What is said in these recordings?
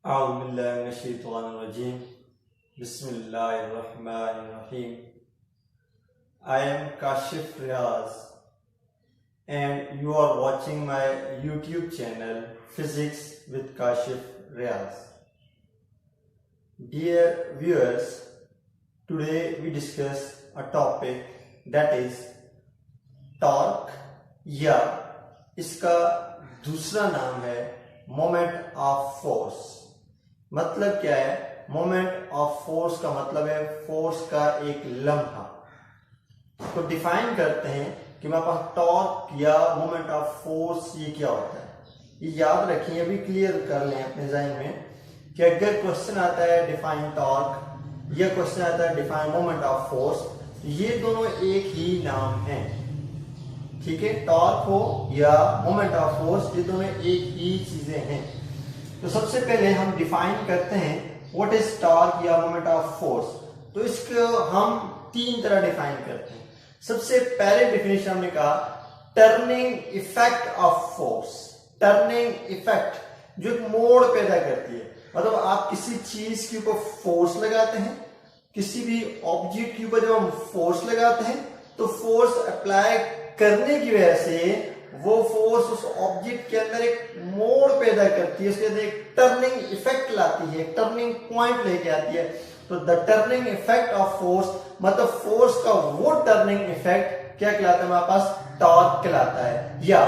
A'udhu Bismillahirrahmanirrahim. I am Kashif Riaz and you are watching my YouTube channel Physics with Kashif Riaz. Dear viewers, today we discuss a topic that is torque या इसका दूसरा नाम है moment of force. मतलब क्या है? Moment of force का मतलब है फोर्स का एक लम्हा। तो डिफाइन करते हैं कि हमारे पास टॉर्क या मोमेंट ऑफ फोर्स ये क्या होता है। ये याद रखिए, अभी क्लियर कर लें अपने ज़हन में कि अगर क्वेश्चन आता है डिफाइन टॉर्क या क्वेश्चन आता है डिफाइन मोमेंट ऑफ फोर्स, ये दोनों एक ही नाम है। ठीक है, टॉर्क हो या मोमेंट ऑफ फोर्स, ये दोनों एक ही चीजें हैं। तो सबसे पहले हम डिफाइन करते हैं व्हाट इज टॉर्क या मोमेंट ऑफ फोर्स। तो इसको हम तीन तरह डिफाइन करते हैं। सबसे पहले डिफिनेशन हमने कहा turning effect of force. Turning effect जो एक मोड़ पैदा करती है, मतलब आप किसी चीज के ऊपर फोर्स लगाते हैं, किसी भी ऑब्जेक्ट के ऊपर जब हम फोर्स लगाते हैं तो फोर्स अप्लाई करने की वजह से वो फोर्स उस ऑब्जेक्ट के अंदर एक मोड़ पैदा करती है, उसके अंदर एक टर्निंग इफेक्ट लाती है, एक टर्निंग पॉइंट लेके आती है। तो the turning effect of force मतलब फोर्स का वो टर्निंग इफेक्ट क्या कहलाता है? हमारे पास टॉर्क कहलाता है। या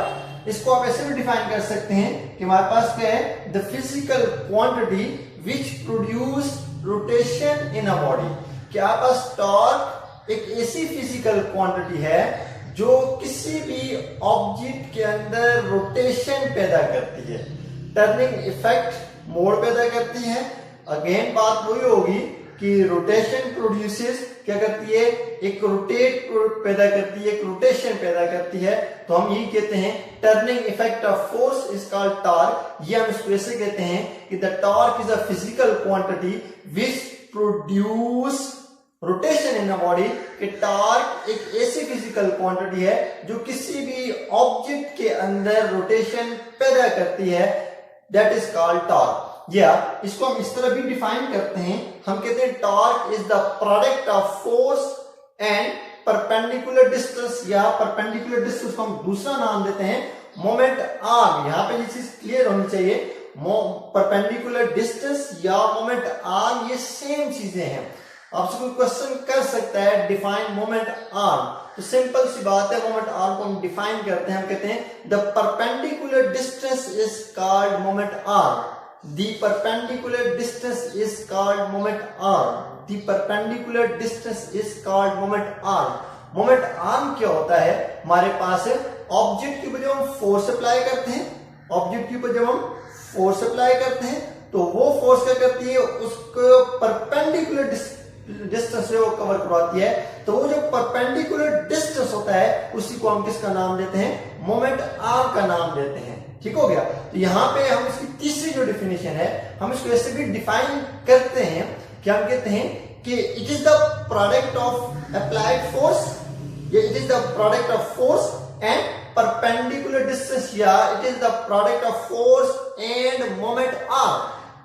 इसको आप ऐसे भी डिफाइन कर सकते हैं कि हमारे पास क्या है? The physical quantity which produce rotation in a body. क्या आपके पास टॉर्क एक ऐसी फिजिकल क्वांटिटी है जो किसी भी ऑब्जेक्ट के अंदर रोटेशन पैदा करती है, टर्निंग इफेक्ट मोड़ पैदा करती है। अगेन बात वही होगी कि रोटेशन प्रोड्यूसेस क्या करती है? एक रोटेट पैदा करती है, एक रोटेशन पैदा करती है। तो हम यही कहते हैं turning effect of force is called torque. ये हम इसको ऐसे कहते हैं कि the torque is a physical quantity which produce rotation in a body. कि टॉर्क एक ऐसी फिजिकल क्वांटिटी है जो किसी भी ऑब्जेक्ट के अंदर रोटेशन पैदा करती है, दैट इज कॉल्ड टॉर्क। या इसको हम इस तरह भी डिफाइन करते हैं, हम कहते हैं torque is the product of force and perpendicular distance. या परपेंडिकुलर डिस्टेंस को हम दूसरा नाम देते हैं मोमेंट आर्म। यहां पे ये चीज क्लियर होनी चाहिए, परपेंडिकुलर डिस्टेंस या मोमेंट आर्म ये सेम चीजें हैं। आपसे कोई क्वेश्चन कर सकता है डिफाइन मोमेंट आर्म, तो सिंपल सी बात है, मोमेंट आर्म को हम डिफाइन करते हैं, हम कहते हैं the perpendicular distance is called moment arm. The perpendicular distance is called moment arm. The perpendicular distance is called moment arm. Moment arm क्या होता है? हमारे पास ऑब्जेक्ट के ऊपर जब हम फोर्स अप्लाई करते हैं, ऑब्जेक्ट के ऊपर जब हम फोर्स अप्लाई करते हैं तो वो फोर्स क्या करती है? उसको परपेंडिकुलर डिस्टेंस से वो कवर करवाती है। तो वो जो परपेंडिकुलर डिस्टेंस होता है उसी को हम किसका नाम देते हैं? मोमेंट आर्म का नाम देते हैं। ठीक हो गया? तो यहाँ पे हम इसकी तीसरी जो डिफिनेशन है, हम इसको ऐसे भी डिफाइन करते हैं कि हम कहते हैं कि it is the product of applied force, it is the product of force and perpendicular distance, या it is the product of force and moment arm,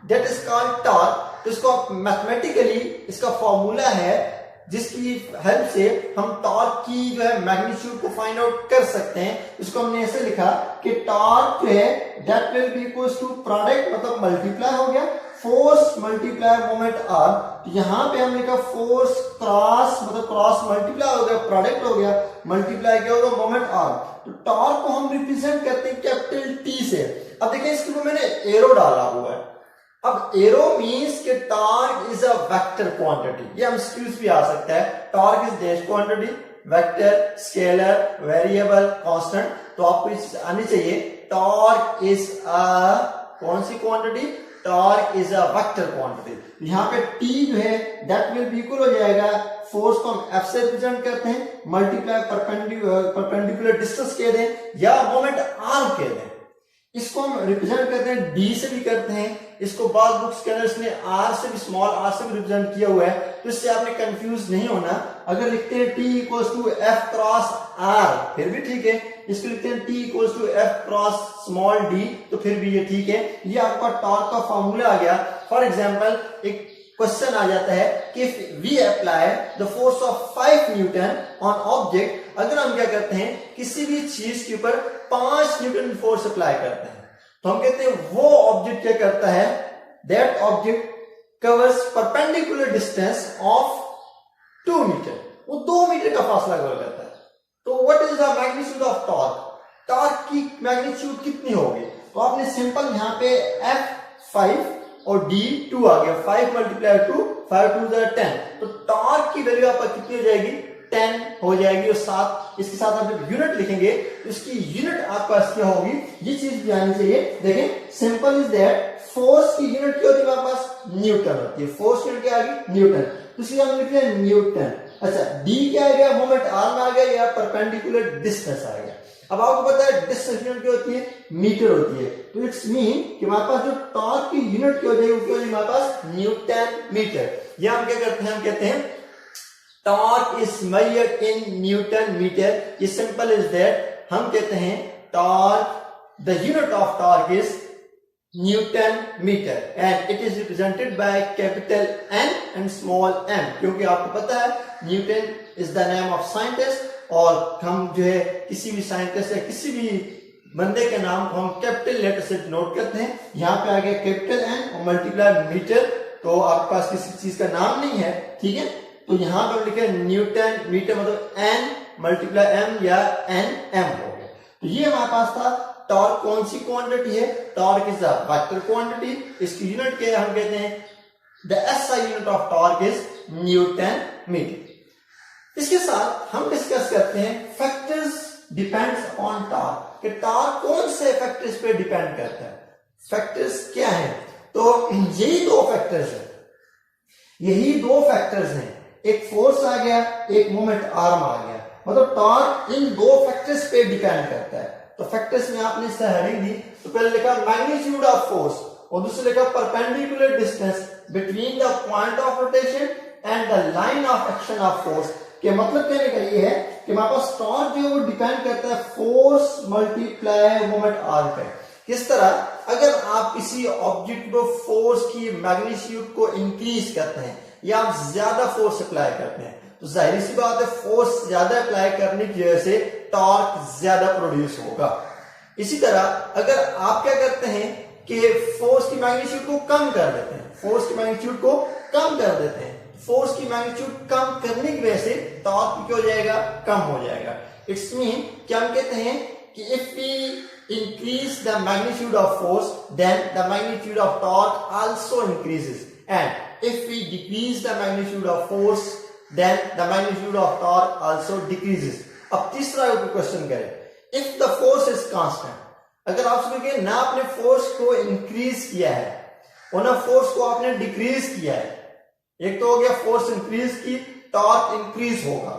that is called torque. तो इसको आप मैथमेटिकली इसका फॉर्मूला है जिसकी help से हम torque की जो है मैग्नीट्यूड को फाइंड आउट कर सकते हैं। इसको हमने ऐसे लिखा कि टॉर्क जो है that will be equals to product मतलब मल्टीप्लाई हो गया फोर्स मल्टीप्लाई मोमेंट आर्म। तो यहां पे हमने लिखा फोर्स क्रॉस मतलब क्रॉस मल्टीप्लाई हो गया, प्रोडक्ट हो गया, मल्टीप्लाई क्या होगा? Moment arm. तो टॉर्क को हम रिप्रेजेंट करते हैं कैपिटल टी से। अब देखिए इसके ऊपर मैंने एरो डाला हुआ है। अब एरो मींस कि torque is a vector quantity. ये हम स्क्यूज भी आ सकता है, torque is dash quantity, vector, scalar, variable, constant. तो आपको इस आनी चाहिए टॉर्क इज अ कौन सी quantity? Torque is a vector quantity. यहाँ पे टी जो है दैट विल बी इक्वल हो जाएगा, फोर्स को हम एफ से रिप्रेजेंट करते हैं, मल्टीप्लाई परपेंडिकुलर डिस्टेंस कह दें या मोमेंट आर्म कह दें। इसको हम रिप्रेजेंट करते हैं डी से भी करते हैं, इसको बाद बुक्स के अंदर इसने आर से भी, स्मॉल आर से भी रिप्रेजेंट किया हुआ है, तो इससे आपने कंफ्यूज नहीं होना। अगर लिखते हैं T equals to F cross R फिर भी ठीक है, इसको लिखते हैं T equals to F cross small D तो फिर भी ये ठीक है। ये आपका टॉर्क का फॉर्मूला आ गया। फॉर एग्जाम्पल एक क्वेश्चन आ जाता है कि if we apply the force of 5 newton on object, अगर हम क्या करते हैं किसी भी चीज के ऊपर 5 न्यूटन फोर्स अप्लाई करते हैं, तो हम कहते हैं वो ऑब्जेक्ट क्या करता है, that object covers perpendicular distance of 2 metre, वो 2 मीटर का फासला कवर करता है। तो what is the magnitude of torque, torque की मैग्नीट्यूड कितनी होगी, तो आपने सिंपल यहाँ पे F5 और D2 आ गया, 5 मल्टीप्लाई 2, 5 2 10, तो टॉर्क की वैल्यू आपका कितनी हो जाएगी, 10 हो जाएगी। और साथ इसके साथ आप जब यूनिट लिखेंगे तो इसकी यूनिट आपका क्या होगी, ये चीज भी आनी चाहिए। देखें सिंपल इज दैट फोर्स की यूनिट क्या होती है हमारे पास, न्यूटन होती है, फोर्स की यूनिट क्या आ गई, न्यूटन, तो इसलिए हम लिख रहे हैं न्यूटन। अच्छा डी क्या आ गया, मोमेंट आर में आ गया या परपेंडिकुलर डिस्टेंस आ गया। अब आपको पता है डिस्टेंस यूनिट क्या होती है, मीटर होती है, तो इट्स मीन कि हमारे पास जो टॉर्क की यूनिट क्या हो जाएगी, वो क्या हो जाएगी हमारे पास, न्यूटन मीटर। या हम क्या करते हैं, हम कहते हैं torque is measured in newton metre. ये सिंपल इज दैट हम कहते हैं torque, the unit of torque is newton metre and it is represented by capital N and small M, क्योंकि आपको पता है Newton is the name of scientist, और हम जो है किसी भी साइंटिस्ट या किसी भी बंदे के नाम को हम कैपिटल लेटर से नोट करते हैं। यहाँ पे आ गया कैपिटल एन और मल्टीप्लाई मीटर, तो आपके पास किसी चीज का नाम नहीं है, ठीक है, तो यहाँ पे हम लिखे न्यूटन मीटर, मतलब एन मल्टीप्लाई एम या एन एम हो गया। तो ये हमारे पास था टॉर्क कौन सी क्वांटिटी है, torque is the vector quantity, इसकी यूनिट क्या है, हम कहते हैं the SI unit of torque is newton metre. इसके साथ हम डिस्कस करते हैं फैक्टर्स डिपेंड्स अपॉन टॉर्क, कि टॉर्क कौन से फैक्टर्स पे डिपेंड करता है, फैक्टर्स क्या हैं, तो यही दो फैक्टर्स हैं, यही दो फैक्टर्स हैं, एक फोर्स आ गया, एक मोमेंट आर्म आ गया, मतलब टॉर्क इन दो फैक्टर्स पे डिपेंड करता है। तो फैक्टर्स में आपने इससे हेडिंग दी, तो पहले लिखा मैग्नीट्यूड ऑफ फोर्स और दूसरे लिखा perpendicular distance between the point of rotation and the line of action of force. के मतलब कहने का ये है कि हमारे पास टॉर्क जो है वो डिपेंड करता है फोर्स मल्टीप्लाई मोमेंट आर पे। किस तरह, अगर आप किसी ऑब्जेक्ट को फोर्स की मैग्नीट्यूड को इंक्रीज करते हैं या आप ज्यादा फोर्स अप्लाई करते हैं, तो जाहिर सी बात है फोर्स ज्यादा अप्लाई करने की वजह से टॉर्क ज्यादा प्रोड्यूस होगा। इसी तरह अगर आप क्या करते हैं कि फोर्स की मैग्नीट्यूड को कम कर देते हैं, फोर्स की मैग्नीट्यूड को कम कर देते हैं, फोर्स की मैग्नीट्यूड कम करने की वजह से टॉर्क क्या हो जाएगा, कम हो जाएगा। इट्स मीन क्या हम कहते हैं कि if we increase the magnitude of force then the magnitude of torque also increases, and if we decrease the magnitude of force then the magnitude of torque also decreases. अब तीसरा question करें, if the force is constant, अगर आप समझिए ना आपने force को increase किया है और ना फोर्स को आपने डिक्रीज किया है, एक तो हो गया फोर्स इंक्रीज की टॉर्क इंक्रीज होगा,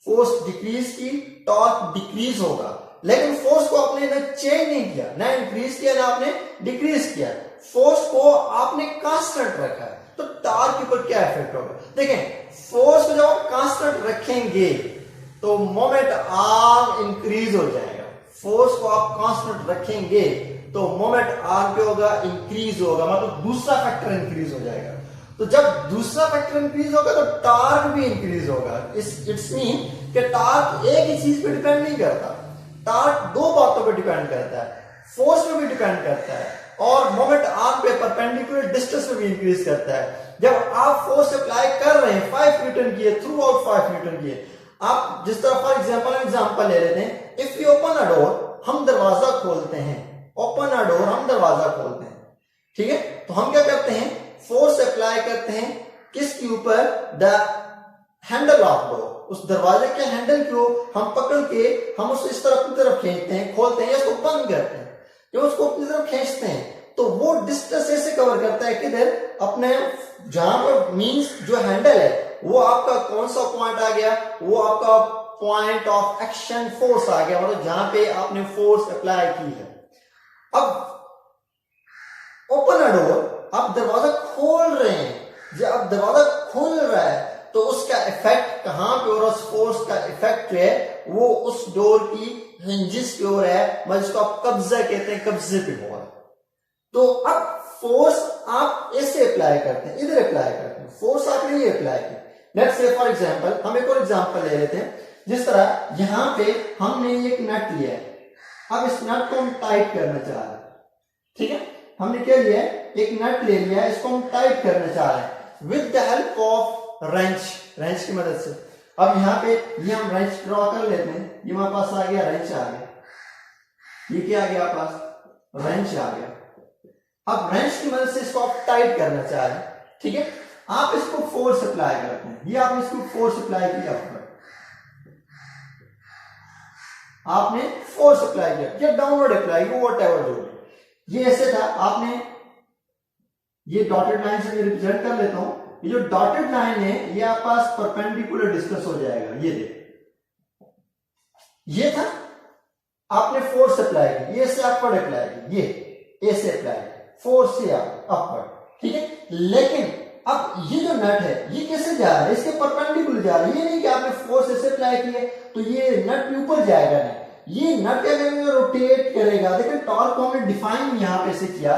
फोर्स डिक्रीज की टॉर्क डिक्रीज होगा, लेकिन फोर्स को आपने ना चेंज नहीं किया, ना इंक्रीज किया ना आपने डिक्रीज किया, फोर्स को आपने कांस्टेंट रखा है, तो टॉर्क के ऊपर क्या इफेक्ट होगा। देखें फोर्स को जब आप कांस्टेंट रखेंगे तो मोमेंट आर्म इंक्रीज हो जाएगा, फोर्स को आप कांस्टेंट रखेंगे तो मोमेंट आर्म क्या होगा, इंक्रीज होगा, मतलब दूसरा फैक्टर इंक्रीज हो जाएगा। तो जब दूसरा फैक्टर इंक्रीज होगा तो टॉर्क भी इंक्रीज होगा। इट्स मीन कि टॉर्क एक ही चीज पे डिपेंड नहीं करता, टॉर्क दो बातों पे डिपेंड करता है, फोर्स पे भी डिपेंड करता है और मोमेंट आर्म पे परपेंडिकुलर डिस्टेंस पे भी इंक्रीज करता है। जब आप फोर्स अप्लाई कर रहे हैं 5 न्यूटन की, थ्रू आउट 5 न्यूटन की, आप जिस तरह फॉर एग्जांपल ले लेते हैं, if you open a door, हम दरवाजा खोलते हैं, ओपन अ डोर हम दरवाजा खोलते हैं, ठीक है, तो हम क्या करते हैं, फोर्स अप्लाई करते हैं किसके ऊपर, द हैंडल ऑफ डोर, उस दरवाजे के हैंडल को हम पकड़ के हम उसको इस तरफ अपनी तरफ खींचते हैं, खोलते हैं या उसको बंद करते हैं, जब उसको अपनी तरफ खींचते हैं तो वो डिस्टेंस ऐसे कवर करता है किधर, अपने जहां पर मींस जो हैंडल है वो आपका कौन सा पॉइंट आ गया, वो आपका पॉइंट ऑफ एक्शन फोर्स आ गया, मतलब जहां पे आपने फोर्स अप्लाई की है। अब ओपन अ डोर, आप दरवाजा खोल रहे हैं, जब आप दरवाजा खोल रहा है तो उसका इफेक्ट कहां पे हो रहा है, उस फोर्स का इफेक्ट है वो उस डोर की हिंजेस पे हो रहा है, मतलब जिसको आप कब्जा कहते हैं, कब्जे पे हो रहा है। तो अब फोर्स आप ऐसे अप्लाई करते हैं, इधर अप्लाई करते हैं, फोर्स आपने ये अप्लाई की। लेट्स से फॉर एग्जांपल, हम एक और एग्जांपल ले लेते हैं, जिस तरह यहां पे हमने एक नट लिया है, अब इस नट को हम टाइट करना चाह रहे हैं, ठीक है, हमने क्या लिया है, एक नट ले लिया है, इसको हम टाइट करना चाह रहे हैं with the help of wrench की मदद से। अब यहाँ पे ये हम रेंच ड्रॉ कर लेते हैं, ये हमारे पास आ गया, रेंच आ गया, ये क्या आ गया आपके पास, रेंच आ गया। अब रेंच की मदद से इसको आप टाइट करना चाह रहे हैं, ठीक है, आप इसको फोर्स अप्लाई करते हैं, ये आपने इसको फोर्स अप्लाई किया, आपने फोर्स अप्लाई किया या डाउनवर्ड अप्लाई किया, व्हाटएवर जो भी, ये ऐसे था, आपने ये डॉटेड लाइन से मैं रिप्रेजेंट कर लेता हूं, ये जो डॉटेड लाइन है ये आपके पास परपेंडिकुलर डिस्टेंस हो जाएगा, ये देख, ये था, आपने फोर्स अप्लाई की, ये से अपवर्ड अप्लाई की, ये ऐसे अप्लाई, फोर्स से अपवर्ड, ठीक है, लेकिन अब ये जो नट है ये कैसे जा रहा है, इसके परपेंडिकुलर जा रहा है, ये नहीं कि आपने फोर्स ऐसे अप्लाई की है तो ये नट भी ऊपर जाएगा, नहीं, ये नट क्या करेगा, रोटेट करेगा। देखिए टॉर्क को हमने डिफाइन यहां पे से किया,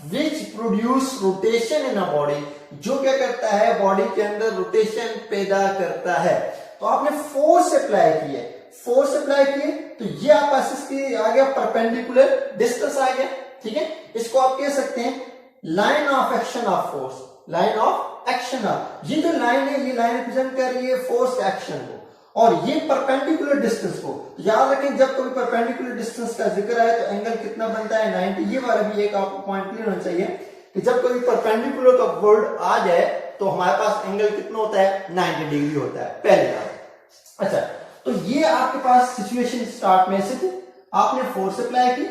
which produce rotation in a body, जो क्या करता है, बॉडी के अंदर रोटेशन पैदा करता है। तो आपने फोर्स अप्लाई की है, फोर्स अप्लाई किए तो ये आप पास इसकी आ गया परपेंडिकुलर डिस्टेंस आ गया, ठीक है, इसको आप कह सकते हैं line of action of force, line of action of, ये जो लाइन है ये लाइन रिप्रेजेंट कर रही है फोर्स एक्शन को, और ये परपेंडिकुलर डिस्टेंस को। याद रखें जब कभी परपेंडिकुलर डिस्टेंस का जिक्र है तो एंगल कितना बनता है, 90। ये वाला भी एक आपको पॉइंट क्लियर होना चाहिए कि जब कभी परपेंडिकुलर का वर्ड आ जाए तो हमारे पास एंगल कितना होता है, 90 डिग्री होता है, पहले बात। अच्छा, तो ये आपके पास सिचुएशन स्टार्ट में से थी, आपने फोर्स अप्लाई की,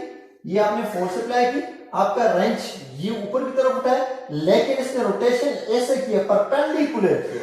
ये आपने फोर्स अप्लाई की, आपका रेंच ये ऊपर की तरफ उठा है, लेकिन इसने रोटेशन ऐसे किया, परपेंडिकुलर किया,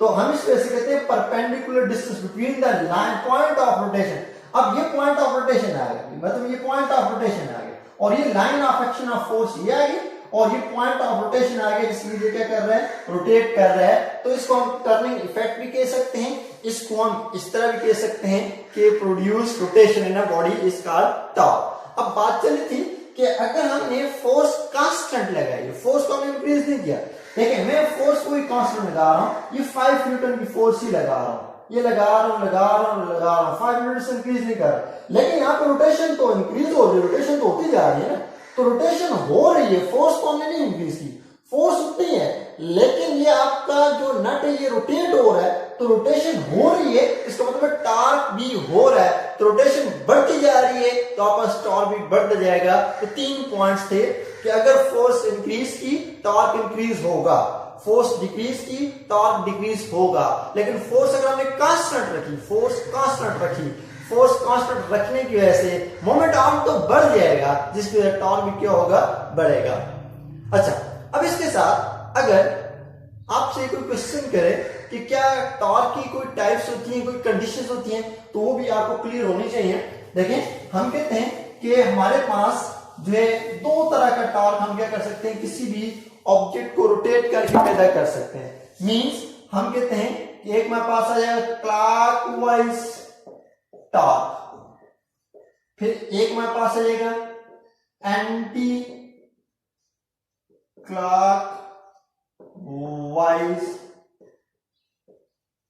तो हम इसको ऐसे कहते हैं perpendicular distance between the line point of rotation. अब ये पॉइंट ऑफ रोटेशन आ गया, मतलब ये पॉइंट ऑफ रोटेशन आ गया, और ये line of action of force ये आ गई, और ये पॉइंट ऑफ रोटेशन आ गया जिसमें ये क्या कर रहा है, रोटेट कर रहा है। तो इसको हम टर्निंग इफेक्ट भी कह सकते हैं, इसको हम इस तरह भी कह सकते हैं कि produce rotation in a body is called torque. अब बात चली थी कि अगर हमने फोर्स कांस्टेंट लगाई, फोर्स को हमने इंक्रीज नहीं किया, देखिए मैं फोर्स को ही कांस्टेंट लगा रहा हूं, ये 5 न्यूटन की फोर्स ही लगा रहा हूं, ये लगा रहा हूं 5 न्यूटन से इंक्रीज नहीं कर रहा, लेकिन यहाँ पे रोटेशन तो इंक्रीज हो रही है, रोटेशन तो होती जा रही है ना, तो रोटेशन हो रही है, फोर्स को हमने नहीं इंक्रीज की, फोर्स उतनी है, लेकिन ये आपका जो नट है ये रोटेट हो रहा है, तो रोटेशन हो रही है, इसका मतलब टॉर्क भी हो रहा है, तो रोटेशन बढ़ती जा रही है, तो आपका टॉर्क भी बढ़ता जाएगा। तो 3 पॉइंट्स थे कि अगर फोर्स इंक्रीज की टॉर्क इंक्रीज होगा, फोर्स डिक्रीज की टॉर्क डिक्रीज होगा, लेकिन फोर्स अगर हमने कांस्टेंट रखी, फोर्स कांस्टेंट रखी, फोर्स कांस्टेंट रखने की वजह से मोमेंट आर्म तो बढ़ जाएगा, जिसकी वजह टॉर्क भी क्या होगा, बढ़ेगा। अच्छा, अब इसके साथ अगर आपसे कोई क्वेश्चन करे कि क्या टॉर्क की कोई टाइप्स होती हैं, कोई कंडीशंस होती हैं, तो वो भी आपको क्लियर होनी चाहिए। देखें हम कहते हैं कि हमारे पास जो है 2 तरह का टॉर्क हम क्या कर सकते हैं, किसी भी ऑब्जेक्ट को रोटेट करके पैदा कर सकते हैं। मींस हम कहते हैं कि एक मेरे पास आ जाएगा क्लॉकवाइज टॉर्क, फिर एक मेरे पास आ जाएगा एंटी क्लॉकवाइज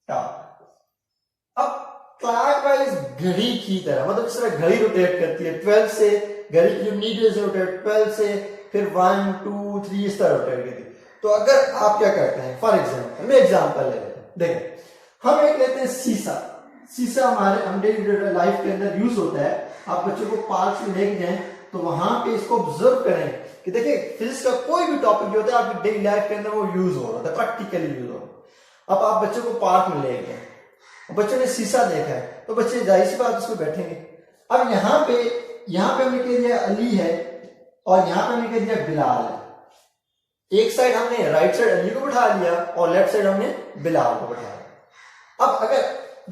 टॉर्क। अब क्लॉकवाइज घड़ी की तरह, मतलब इस तरह घड़ी रोटेट करती है 12 से, घड़ी की जो नीडल से रोटेट 12 से, फिर 1 2 3 इस तरह रोटेट करती है। तो अगर आप क्या करते हैं, फॉर एग्जाम्पल मैं एग्जाम्पल ले लेते हैं, देखें हम एक लेते हैं शीशा, शीशा हमारे हम डेली लाइफ के अंदर यूज होता है। आप बच्चों को पार्क में लेके जाएं तो वहां पे इसको ऑब्जर्व करें कि देखिए फिजिक्स का कोई भी टॉपिक जो होता है आपकी डेली लाइफ के अंदर वो यूज हो रहा है, प्रैक्टिकली यूज हो रहा है। अब आप बच्चों को पार्क में ले गए, बच्चों ने शीशा देखा है, तो बच्चे जाहिर सी बात उसमें बैठेंगे। अब यहाँ पे हमने कह दिया अली है, और यहाँ पे हमने कह दिया बिलाल है। एक साइड हमने राइट साइड अली को बैठा लिया और लेफ्ट साइड हमने बिलाल को बैठा लिया। अब अगर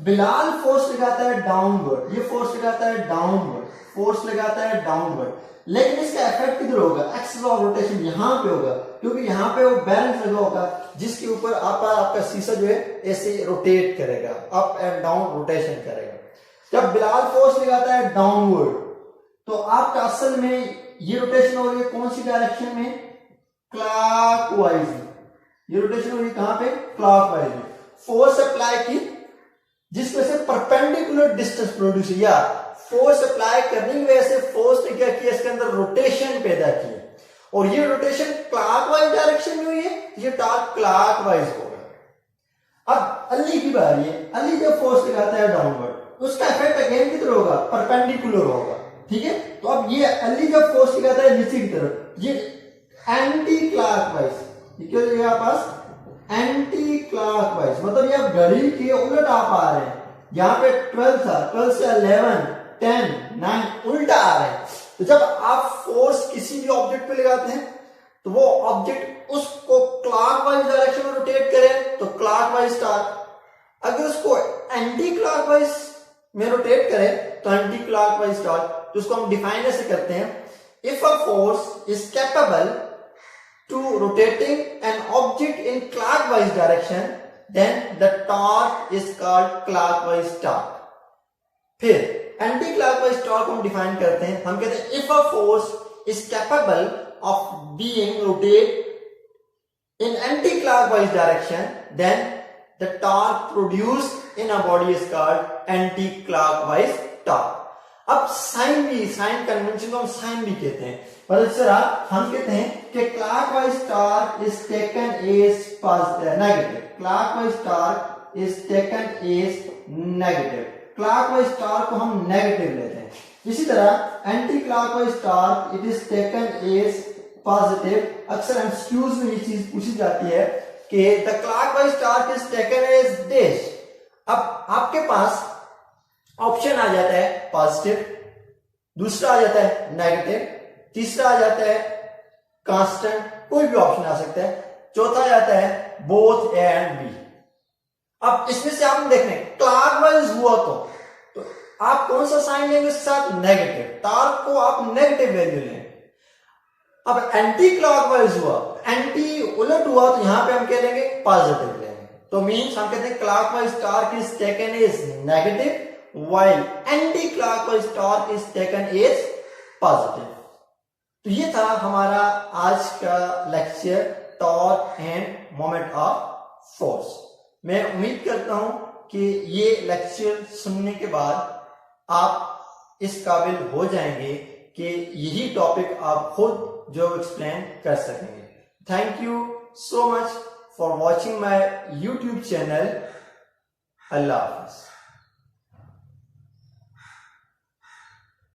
बिलाल फोर्स लगाता है डाउनवर्ड, ये फोर्स लगाता है डाउनवर्ड, फोर्स लगाता है डाउनवर्ड, लेकिन इसका इफेक्ट किधर होगा, एक्सिस ऑफ रोटेशन यहाँ पे होगा, क्योंकि यहाँ पे वो बैलेंस लगा होगा जिसके ऊपर आपका शीशा जो है ऐसे रोटेट करेगा, अप एंड डाउन रोटेशन करेगा। जब बिलाल फोर्स लगाता है डाउनवर्ड तो आपका असल में ये रोटेशन हो रही है कौन सी डायरेक्शन में, क्लॉकवाइज। ये रोटेशन हो रही है कहां पे, क्लॉकवाइज में। फोर्स अप्लाई की जिसमें से परपेंडिकुलर डिस्टेंस प्रोड्यूस, या फोर्स अप्लाई करने की वजह से फोर्स ने क्या किया, इसके अंदर रोटेशन पैदा की, और ये रोटेशन क्लॉकवाइज डायरेक्शन में हुई है, ये टॉर्क क्लॉकवाइज होगा। अब अली की बारी है, अली जब फोर्स लगाता है डाउनवर्ड उसका इफेक्ट अगेन किधर होगा, परपेंडिकुलर होगा, ठीक है। तो अब ये अली जब फोर्स लगाता है नीचे की तरफ, ये एंटी क्लॉकवाइज, ये क्या हो जाएगा आप पास, एंटी क्लॉकवाइज, मतलब ये आप घड़ी के उलट आप आ रहे हैं। यहाँ पे 12 था, 12 से 11, 10, 9 उल्टा आ रहे हैं। तो जब आप फोर्स किसी भी ऑब्जेक्ट पे लगाते हैं तो वो ऑब्जेक्ट उसको क्लॉकवाइज डायरेक्शन में रोटेट करे तो क्लॉकवाइज टॉर्क, अगर उसको एंटी क्लॉकवाइज में रोटेट करे तो एंटी क्लॉकवाइज टॉर्क। तो उसको हम डिफाइन ऐसे करते हैं, if a force is capable to rotating an object in clockwise direction then the torque is called clockwise torque। फिर एंटी क्लॉकवाइज टॉर्क हम डिफाइन करते हैं, हम कहते हैं if a force is capable of being rotate in anti clockwise direction then the torque produced in a body is called anti clockwise torque. अब sign भी, sign convention को हम साइन भी कहते हैं, पर हम कहते हैं कि clockwise torque is taken as negative, clockwise torque is taken as negative, clockwise torque को हम नेगेटिव लेते हैं। इसी तरह anti clockwise torque it is taken as positive. अक्सर एमसीक्यूज में ये चीज पूछी जाती है कि the clockwise torque is taken as dash. अब आपके पास ऑप्शन आ जाता है पॉजिटिव, दूसरा आ जाता है नेगेटिव, तीसरा आ जाता है कांस्टेंट, कोई भी ऑप्शन आ सकता है, चौथा आ जाता है बोथ ए एंड बी। अब इसमें से आप देख रहे हैं क्लॉकवाइज हुआ तो आप कौन सा साइन लेंगे उसके साथ, नेगेटिव, टॉर्क को आप नेगेटिव वैल्यू लें। अब एंटी क्लॉकवाइज हुआ, एंटी उलट हुआ तो यहां पे हम क्या लेंगे, पॉजिटिव लेंगे। तो मींस हम कहते हैं clockwise torque is taken as negative while anti-clockwise torque is taken as positive। तो ये था हमारा आज का lecture torque end moment of force. मैं उम्मीद करता हूं कि ये लेक्चर सुनने के बाद आप इस काबिल हो जाएंगे कि यही टॉपिक आप खुद जो एक्सप्लेन कर सकेंगे। Thank you so much for watching my YouTube channel. Allah Hafiz.